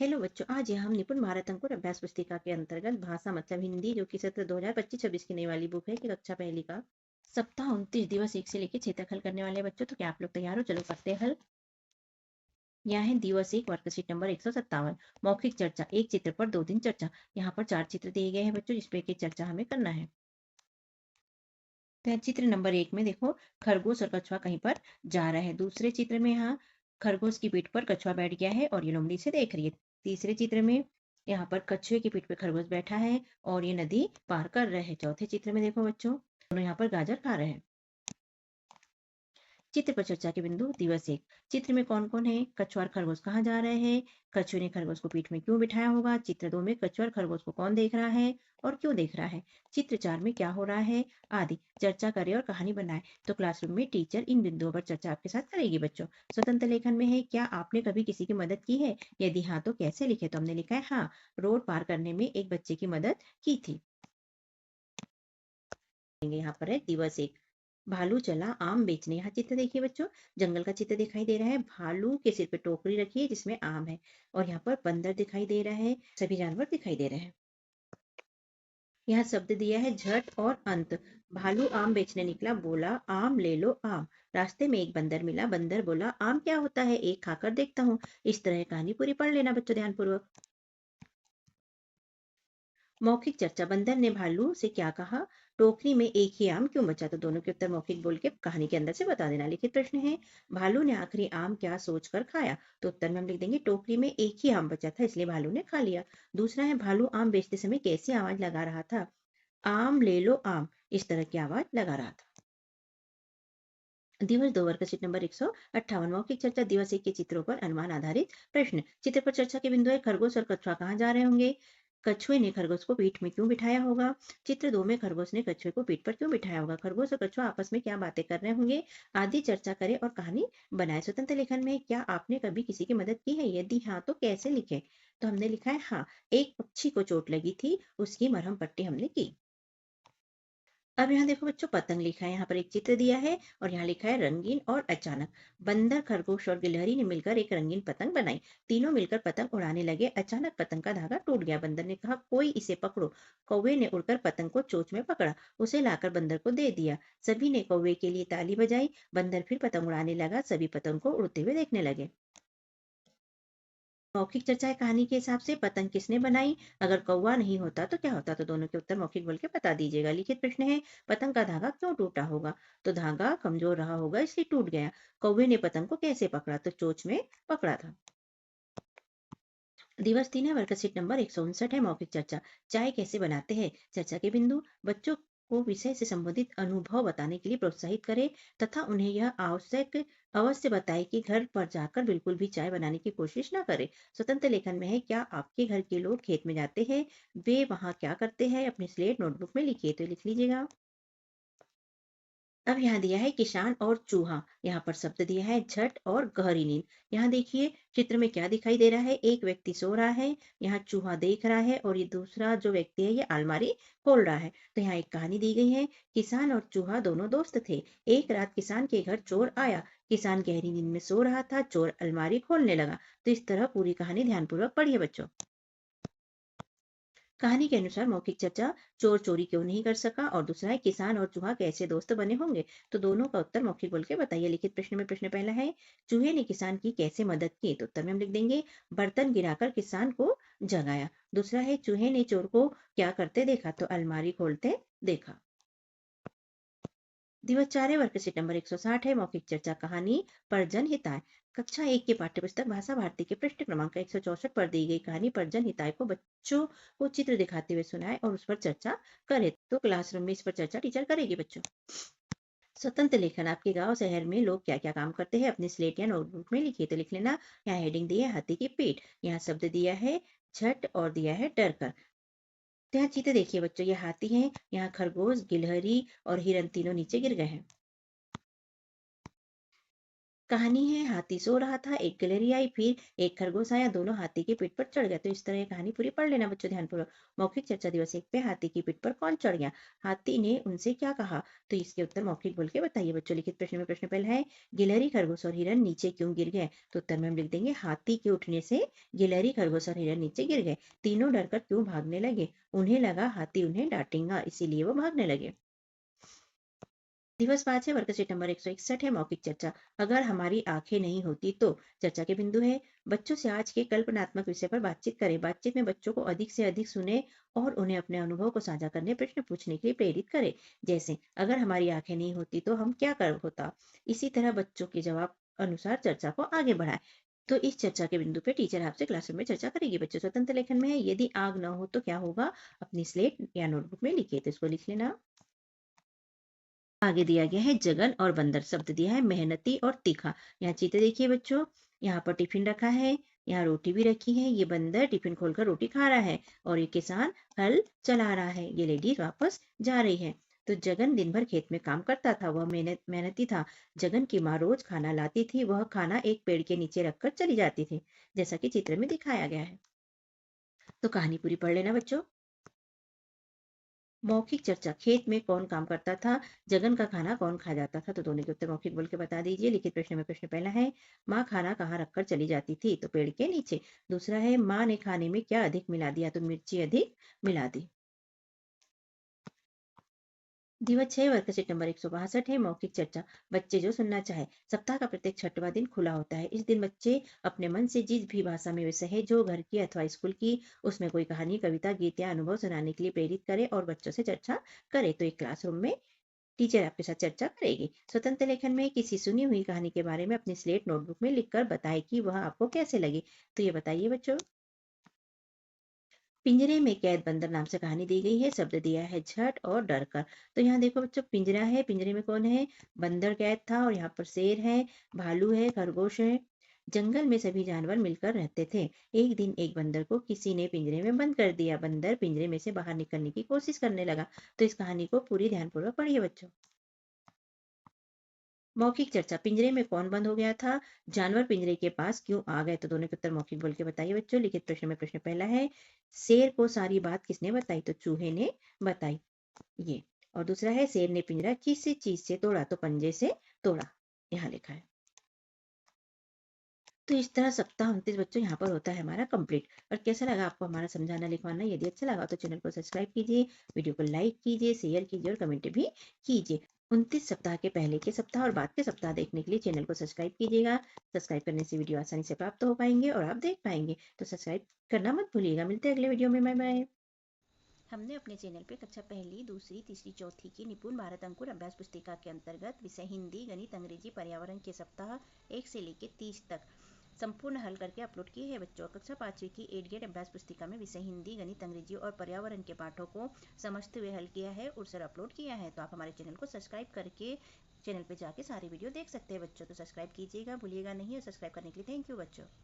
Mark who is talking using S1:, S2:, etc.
S1: Hello बच्चों, आज यहाँ हम निपुण भारत अंकुर अभ्यास पुस्तिका के अंतर्गत भाषा मतलब हिंदी, जो कि सत्र 2025-26 की नई वाली बुक है, कि कक्षा पहली का सप्ताह 29 दिवस 1 से लेकर 6 तक हल करने वाले हैं बच्चों। तो क्या आप लोग तैयार हो? चलो करते हैं हल। यहाँ है दिवस 1 वर्कशीट नंबर 157, मौखिक चर्चा, एक चित्र पर 2 दिन चर्चा। यहाँ पर 4 चित्र दिए गए हैं बच्चों, जिसपे की चर्चा हमें करना है। तो चित्र नंबर 1 में देखो, खरगोश और कछुआ कहीं पर जा रहा है। दूसरे चित्र में यहाँ खरगोश की पीठ पर कछुआ बैठ गया है और ये लोमड़ी से देख रही है। तीसरे चित्र में यहाँ पर कछुए की पीठ पर खरगोश बैठा है और ये नदी पार कर रहे हैं। चौथे चित्र में देखो बच्चों, दोनों यहाँ पर गाजर खा रहे हैं। चित्र पर चर्चा के बिंदु। दिवस 1, चित्र में कौन कौन है? कछुआ और खरगोश कहाँ जा रहे हैं? कछुए ने खरगोश को पीठ में क्यों बिठाया होगा? चित्र 2 में कछुआ और खरगोश को कौन देख रहा है और क्यों देख रहा है? चित्र 4 में क्या हो रहा है आदि चर्चा करें और कहानी बनाए। तो क्लासरूम में टीचर इन बिंदुओं पर चर्चा आपके साथ करेगी बच्चों। स्वतंत्र लेखन में है, क्या आपने कभी किसी की मदद की है? यदि हाँ तो कैसे लिखे? तो हमने लिखा है हाँ, रोड पार करने में एक बच्चे की मदद की थी। यहाँ पर है दिवस 1, भालू चला आम बेचने। यहाँ चित्र देखिए बच्चों, जंगल का चित्र दिखाई दे रहा है। भालू के सिर पे टोकरी रखी है जिसमें आम है और यहाँ पर बंदर दिखाई दे रहा है, सभी जानवर दिखाई दे रहे हैं। यहाँ शब्द दिया है झट और अंत। भालू आम बेचने निकला, बोला आम ले लो आम। रास्ते में एक बंदर मिला, बंदर बोला आम क्या होता है, एक खाकर देखता हूँ। इस तरह कहानी पूरी पढ़ लेना बच्चों ध्यानपूर्वक। मौखिक चर्चा। बंदर ने भालू से क्या कहा? टोकरी में एक ही आम क्यों बचा? तो दोनों के उत्तर मौखिक बोल के कहानी के अंदर से बता देना। लिखित प्रश्न है, भालू ने आखिरी आम क्या सोचकर खाया? तो उत्तर में हम लिख देंगे टोकरी में एक ही आम बचा था, इसलिए भालू ने खा लिया। दूसरा है, भालू आम बेचते समय कैसी आवाज लगा रहा था? आम ले लो आम, इस तरह की आवाज लगा रहा था। दिवस 2 वर्कशीट नंबर 158, मौखिक चर्चा। दिवस 1 के चित्रों पर अनुमान आधारित प्रश्न। चित्र पर चर्चा के बिंदु है, खरगोश और कछुआ कहाँ जा रहे होंगे? कछुए ने खरगोश को पीठ में क्यों बिठाया होगा? चित्र 2 में खरगोश ने कछुए को पीठ पर क्यों बिठाया होगा? खरगोश और कछुआ आपस में क्या बातें कर रहे होंगे आदि चर्चा करें और कहानी बनाए। स्वतंत्र लेखन में क्या आपने कभी किसी की मदद की है? यदि हाँ तो कैसे लिखे? तो हमने लिखा है हाँ, एक पक्षी को चोट लगी थी, उसकी मरहम पट्टी हमने की। अब यहाँ देखो बच्चों, पतंग लिखा है। यहाँ पर एक चित्र दिया है और यहाँ लिखा है रंगीन और अचानक। बंदर, खरगोश और गिलहरी ने मिलकर एक रंगीन पतंग बनाई। तीनों मिलकर पतंग उड़ाने लगे। अचानक पतंग का धागा टूट गया। बंदर ने कहा कोई इसे पकड़ो। कौवे ने उड़कर पतंग को चोंच में पकड़ा, उसे लाकर बंदर को दे दिया। सभी ने कौवे के लिए ताली बजाई। बंदर फिर पतंग उड़ाने लगा। सभी पतंग को उड़ते हुए देखने लगे। मौखिक चर्चा है, कहानी के हिसाब से पतंग किसने बनाई? अगर कौवा नहीं होता तो क्या होता? तो दोनों के उत्तर मौखिक बोल के बता दीजिएगा। लिखित प्रश्न है, पतंग का धागा क्यों टूटा होगा? तो धागा कमजोर रहा होगा इसलिए टूट गया। कौवे ने पतंग को कैसे पकड़ा? तो चोंच में पकड़ा था। दिवस 3 है, वर्कशीट नंबर 159 है, मौखिक चर्चा। चाय कैसे बनाते हैं? चर्चा के बिंदु। बच्चों को विषय से संबंधित अनुभव बताने के लिए प्रोत्साहित करें तथा उन्हें यह आवश्यक अवश्य बताएं कि घर पर जाकर बिल्कुल भी चाय बनाने की कोशिश ना करें। स्वतंत्र लेखन में है, क्या आपके घर के लोग खेत में जाते हैं? वे वहां क्या करते हैं? अपनी स्लेट नोटबुक में लिखिए। तो लिख लीजिएगा। अब यहाँ दिया है किसान और चूहा। यहाँ पर शब्द दिया है झट और गहरी नींद। यहाँ देखिए चित्र में क्या दिखाई दे रहा है, एक व्यक्ति सो रहा है, यहाँ चूहा देख रहा है और ये दूसरा जो व्यक्ति है ये अलमारी खोल रहा है। तो यहाँ एक कहानी दी गई है, किसान और चूहा दोनों दोस्त थे। एक रात किसान के घर चोर आया। किसान गहरी नींद में सो रहा था, चोर अलमारी खोलने लगा। तो इस तरह पूरी कहानी ध्यानपूर्वक पढ़िए बच्चों। कहानी के अनुसार मौखिक चर्चा, चोर चोरी क्यों नहीं कर सका, और दूसरा है किसान और चूहा कैसे दोस्त बने होंगे। तो दोनों का उत्तर मौखिक बोल के बताइए। लिखित प्रश्न में प्रश्न पहला है, चूहे ने किसान की कैसे मदद की? तो उत्तर में हम लिख देंगे बर्तन गिराकर किसान को जगाया। दूसरा है, चूहे ने चोर को क्या करते देखा? तो अलमारी खोलते देखा। दिवस 4 है, वर्कशीट नंबर 160 है, मौखिक चर्चा। कहानी परजन हिताय। कक्षा 1 की पाठ्यपुस्तक भाषा भारती के पृष्ठ क्रमांक 164 पर दी गई कहानी परजन हिताय को बच्चों को चित्र दिखाते हुए सुनाए और उस पर चर्चा करे। तो क्लासरूम में इस पर चर्चा टीचर करेगी बच्चों। स्वतंत्र लेखन, आपके गांव शहर में लोग क्या क्या काम करते हैं? अपनी स्लेट या नोटबुक में लिखिए। तो लिख लेना। यहाँ हेडिंग दी है हाथी की पीठ। यहाँ शब्द दिया है झट और दिया है डर कर। तो यहाँ चित्र देखिए बच्चों, ये हाथी है, यहाँ खरगोश, गिलहरी और हिरन तीनों नीचे गिर गए हैं। कहानी है, हाथी सो रहा था, एक गिलहरी आई, फिर एक खरगोश आया, दोनों हाथी की पीठ पर चढ़ गए। तो इस तरह ये कहानी पूरी पढ़ लेना बच्चों ध्यानपूर्वक। मौखिक चर्चा दिवस 1 पे हाथी की पीठ पर कौन चढ़ गया? हाथी ने उनसे क्या कहा? तो इसके उत्तर मौखिक बोल के बताइए बच्चों। लिखित प्रश्न में प्रश्न पहला है, गिलहरी, खरगोश और हिरन नीचे क्यों गिर गए? तो उत्तर में हम लिख देंगे, हाथी के उठने से गिलहरी, खरगोश और हिरन नीचे गिर गए। तीनों डरकर क्यों भागने लगे? उन्हें लगा हाथी उन्हें डांटेगा, इसीलिए वो भागने लगे। दिवस 5 है, वर्कशीट नंबर 161 है, मौखिक चर्चा। अगर हमारी आंखें नहीं होती तो? चर्चा के बिंदु है, बच्चों से आज के कल्पनात्मक विषय पर बातचीत करें। बातचीत में बच्चों को अधिक से अधिक सुने और उन्हें अपने अनुभव को साझा करने, प्रश्न पूछने के लिए प्रेरित करें। जैसे, अगर हमारी आंखें नहीं होती तो हम क्या कर होता? इसी तरह बच्चों के जवाब अनुसार चर्चा को आगे बढ़ाएं। तो इस चर्चा के बिंदु पे टीचर आपसे क्लासरूम में चर्चा करेगी बच्चों। स्वतंत्र लेखन में है, यदि आग न हो तो क्या होगा? अपनी स्लेट या नोटबुक में लिखिए। तो इसको लिख लेना। आगे दिया गया है जगन और बंदर, शब्द दिया है मेहनती और तीखा। यहाँ चित्र देखिए बच्चों, यहाँ पर टिफिन रखा है, यहाँ रोटी भी रखी है। ये बंदर टिफिन खोलकर रोटी खा रहा है और ये किसान हल चला रहा है। ये लेडीज वापस जा रही है। तो जगन दिन भर खेत में काम करता था, वह मेहनती था। जगन की माँ रोज खाना लाती थी, वह खाना एक पेड़ के नीचे रखकर चली जाती थी, जैसा कि चित्र में दिखाया गया है। तो कहानी पूरी पढ़ लेना बच्चों। मौखिक चर्चा, खेत में कौन काम करता था? जगन का खाना कौन खा जाता था? तो दोनों के उत्तर मौखिक बोल के बता दीजिए। लिखित प्रश्न में प्रश्न पहला है, माँ खाना कहाँ रखकर चली जाती थी? तो पेड़ के नीचे। दूसरा है, माँ ने खाने में क्या अधिक मिला दिया? तो मिर्ची अधिक मिला दी। दिवस 6, वर्कशीट नंबर 162 है, मौखिक चर्चा। बच्चे जो सुनना चाहे। सप्ताह का प्रत्येक छठवां दिन खुला होता है। इस दिन बच्चे अपने मन से जिस भी भाषा में विषय है, जो घर की अथवा स्कूल की, उसमें कोई कहानी, कविता, गीत या अनुभव सुनाने के लिए प्रेरित करे और बच्चों से चर्चा करे। तो एक क्लासरूम में टीचर आपके साथ चर्चा करेगी। स्वतंत्र लेखन में किसी सुनी हुई कहानी के बारे में अपनी स्लेट नोटबुक में लिखकर बताएं कि वह आपको कैसे लगी। तो ये बताइए बच्चों। पिंजरे में कैद बंदर नाम से कहानी दी गई है। शब्द दिया है झट और डर कर। तो यहाँ देखो बच्चों, पिंजरा है, पिंजरे में कौन है? बंदर कैद था और यहाँ पर शेर है, भालू है, खरगोश है। जंगल में सभी जानवर मिलकर रहते थे। एक दिन एक बंदर को किसी ने पिंजरे में बंद कर दिया। बंदर पिंजरे में से बाहर निकलने की कोशिश करने लगा। तो इस कहानी को पूरी ध्यानपूर्वक पढ़िए बच्चों। मौखिक चर्चा, पिंजरे में कौन बंद हो गया था? जानवर पिंजरे के पास क्यों आ गए? तो दोनों के उत्तर मौखिक बोल के बताइए बच्चों। लिखित प्रश्न में प्रश्न पहला है, शेर को सारी बात किसने बताई? तो चूहे ने बताई। ये। और दूसरा है, शेर ने पिंजरा किस चीज से तोड़ा? तो पंजे से तोड़ा। यहाँ लिखा है। तो इस तरह सप्ताह 29 बच्चों यहाँ पर होता है हमारा कंप्लीट। और कैसा लगा आपको हमारा समझाना लिखवाना? यदि अच्छा लगा तो चैनल को सब्सक्राइब कीजिए, वीडियो को लाइक कीजिए, शेयर कीजिए और कमेंट भी कीजिए। 29 सप्ताह के पहले के सप्ताह और बाद के सप्ताह देखने के लिए चैनल को सब्सक्राइब कीजिएगा। सब्सक्राइब करने से वीडियो आसानी से प्राप्त हो पाएंगे और आप देख पाएंगे। तो सब्सक्राइब करना मत भूलिएगा। मिलते हैं अगले वीडियो में। Bye bye. हमने अपने चैनल पे कक्षा पहली, दूसरी, तीसरी, चौथी की निपुण भारत अंकुर अभ्यास पुस्तिका के अंतर्गत विषय हिंदी, गणित, अंग्रेजी, पर्यावरण के सप्ताह 1 से लेकर 30 तक संपूर्ण हल करके अपलोड किए हैं बच्चों। कक्षा 5वीं की 8 ग्रेड अभ्यास पुस्तिका में विषय हिंदी, गणित, अंग्रेजी और पर्यावरण के पाठों को समझते हुए हल किया है और सर अपलोड किया है। तो आप हमारे चैनल को सब्सक्राइब करके चैनल पे जाके सारी वीडियो देख सकते हैं बच्चों। तो सब्सक्राइब कीजिएगा, भूलिएगा नहीं। और सब्सक्राइब करने के लिए थैंक यू बच्चों।